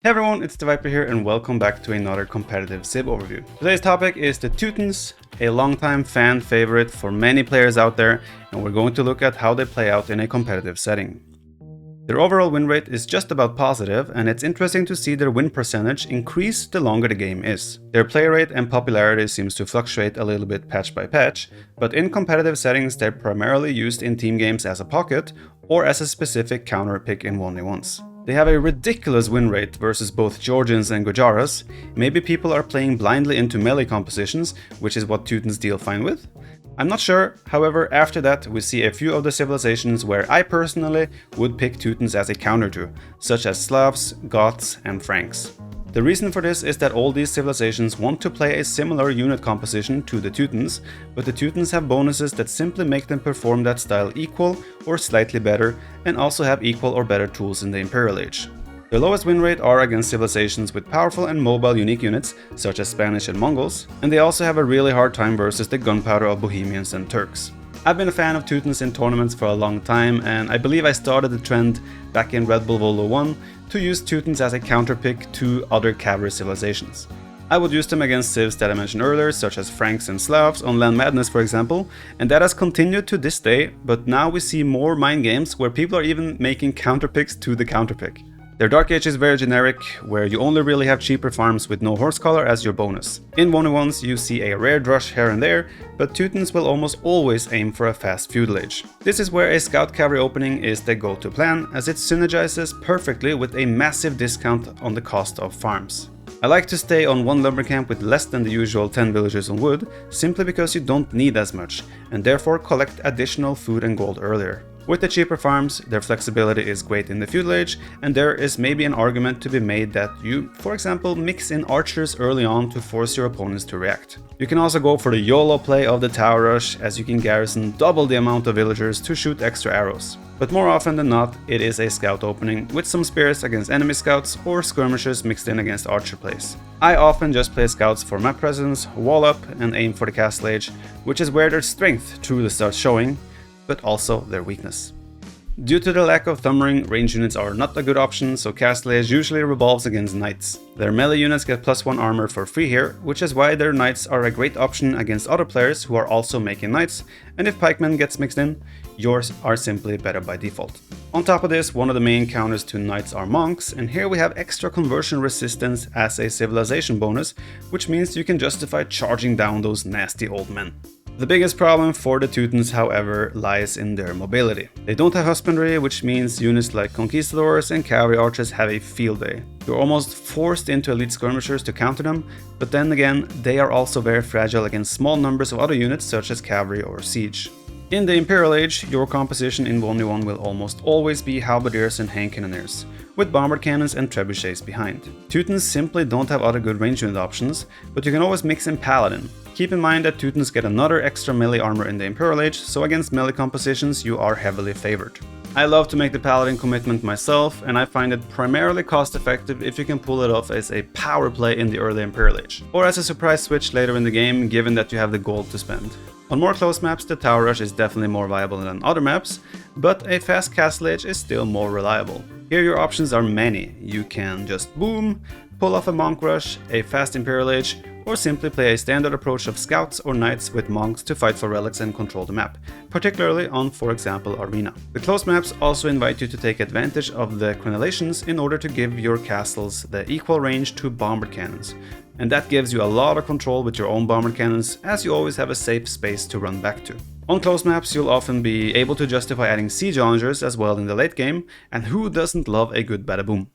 Hey everyone, it's TheViper here and welcome back to another competitive Civ overview. Today's topic is the Teutons, a longtime fan favorite for many players out there, and we're going to look at how they play out in a competitive setting. Their overall win rate is just about positive, and it's interesting to see their win percentage increase the longer the game is. Their play rate and popularity seems to fluctuate a little bit patch by patch, but in competitive settings they're primarily used in team games as a pocket or as a specific counter pick in 1v1s. They have a ridiculous win rate versus both Georgians and Gujaras. Maybe people are playing blindly into melee compositions, which is what Teutons deal fine with. I'm not sure, however, after that we see a few of the civilizations where I personally would pick Teutons as a counter to, such as Slavs, Goths and Franks. The reason for this is that all these civilizations want to play a similar unit composition to the Teutons, but the Teutons have bonuses that simply make them perform that style equal or slightly better, and also have equal or better tools in the Imperial Age. The lowest win rate are against civilizations with powerful and mobile unique units, such as Spanish and Mongols, and they also have a really hard time versus the gunpowder of Bohemians and Turks. I've been a fan of Teutons in tournaments for a long time, and I believe I started the trend back in Red Bull Volo 1 to use Teutons as a counterpick to other cavalry civilizations. I would use them against civs that I mentioned earlier, such as Franks and Slavs on Land Madness for example, and that has continued to this day, but now we see more mind games where people are even making counterpicks to the counterpick. Their Dark Age is very generic, where you only really have cheaper farms with no horse color as your bonus. In 1v1s you see a rare drush here and there, but Teutons will almost always aim for a fast feudal age. This is where a scout cavalry opening is the go-to plan, as it synergizes perfectly with a massive discount on the cost of farms. I like to stay on one lumber camp with less than the usual 10 villagers on wood, simply because you don't need as much, and therefore collect additional food and gold earlier. With the cheaper farms, their flexibility is great in the feudal age, and there is maybe an argument to be made that you, for example, mix in archers early on to force your opponents to react. You can also go for the YOLO play of the tower rush, as you can garrison double the amount of villagers to shoot extra arrows. But more often than not, it is a scout opening with some spears against enemy scouts or skirmishers mixed in against archer plays. I often just play scouts for map presence, wall up and aim for the castle age, which is where their strength truly starts showing, but also their weakness. Due to the lack of thumb ring, range units are not a good option, so Castle Age usually revolves against knights. Their melee units get +1 armor for free here, which is why their knights are a great option against other players who are also making knights, and if pikemen gets mixed in, yours are simply better by default. On top of this, one of the main counters to knights are monks, and here we have extra conversion resistance as a civilization bonus, which means you can justify charging down those nasty old men. The biggest problem for the Teutons, however, lies in their mobility. They don't have husbandry, which means units like conquistadors and cavalry archers have a field day. You're almost forced into elite skirmishers to counter them, but then again, they are also very fragile against small numbers of other units such as cavalry or siege. In the Imperial Age, your composition in 1v1 will almost always be halberdiers and hand cannoneers, with bombard cannons and trebuchets behind. Teutons simply don't have other good range unit options, but you can always mix in paladin. Keep in mind that Teutons get another extra melee armor in the Imperial Age, so against melee compositions you are heavily favored. I love to make the paladin commitment myself, and I find it primarily cost effective if you can pull it off as a power play in the early Imperial Age, or as a surprise switch later in the game given that you have the gold to spend. On more close maps the tower rush is definitely more viable than other maps, but a fast castle age is still more reliable. Here your options are many. You can just boom, pull off a monk rush, a fast Imperial Age, or simply play a standard approach of scouts or knights with monks to fight for relics and control the map, particularly on, for example, Arena. The close maps also invite you to take advantage of the crenellations in order to give your castles the equal range to bombard cannons, and that gives you a lot of control with your own bombard cannons, as you always have a safe space to run back to. On close maps you'll often be able to justify adding siege challengers as well in the late game, and who doesn't love a good bada-boom?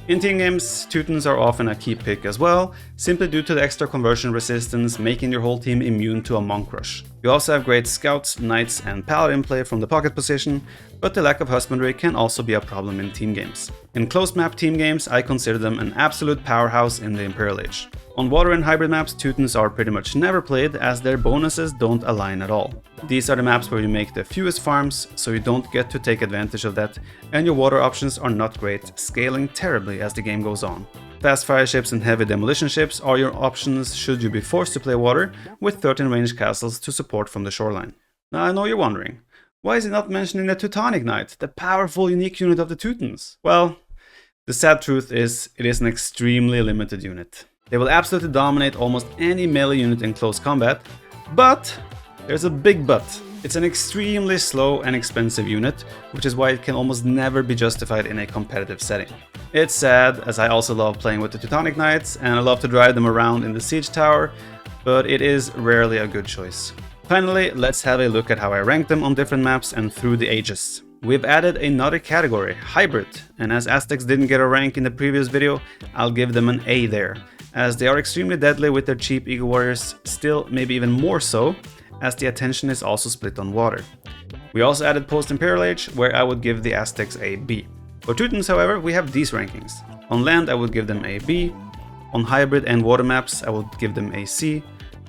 In team games, Teutons are often a key pick as well, simply due to the extra conversion resistance making your whole team immune to a monk rush. You also have great scouts, knights and paladin play from the pocket position, but the lack of husbandry can also be a problem in team games. In close map team games, I consider them an absolute powerhouse in the Imperial Age. On water and hybrid maps, Teutons are pretty much never played, as their bonuses don't align at all. These are the maps where you make the fewest farms, so you don't get to take advantage of that, and your water options are not great, scaling terribly as the game goes on. Fast fire ships and heavy demolition ships are your options should you be forced to play water, with 13 ranged castles to support from the shoreline. Now I know you're wondering, why is it not mentioned in the Teutonic Knight, the powerful unique unit of the Teutons? Well, The sad truth is, it is an extremely limited unit. They will absolutely dominate almost any melee unit in close combat, but there's a big but. It's an extremely slow and expensive unit, which is why it can almost never be justified in a competitive setting. It's sad, as I also love playing with the Teutonic Knights, and I love to drive them around in the siege tower, but it is rarely a good choice. Finally, let's have a look at how I rank them on different maps and through the ages. We've added another category, Hybrid, and as Aztecs didn't get a rank in the previous video, I'll give them an A there, as they are extremely deadly with their cheap Eagle Warriors, still maybe even more so, as the attention is also split on water. We also added Post-Imperial Age, where I would give the Aztecs a B. For Teutons, however, we have these rankings. On land, I would give them a B, on hybrid and water maps, I would give them a C,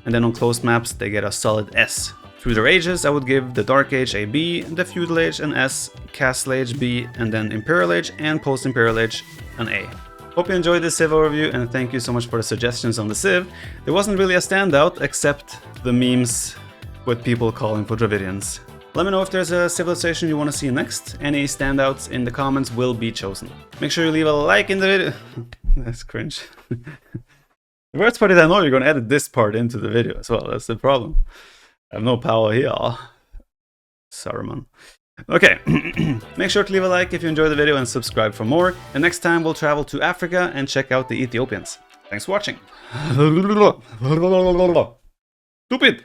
and then on closed maps, they get a solid S. Through their ages, I would give the Dark Age a B, the Feudal Age an S, Castle Age B, and then Imperial Age and Post-Imperial Age an A. Hope you enjoyed this Civ overview, and thank you so much for the suggestions on the Civ. There wasn't really a standout, except the memes with people calling for Dravidians. Let me know if there's a civilization you want to see next. Any standouts in the comments will be chosen. Make sure you leave a like in the video. That's cringe. The worst part is I know you're going to edit this part into the video as well. That's the problem. I have no power here. Saruman. Okay, make sure to leave a like if you enjoyed the video and subscribe for more. And next time we'll travel to Africa and check out the Ethiopians. Thanks for watching. Stupid!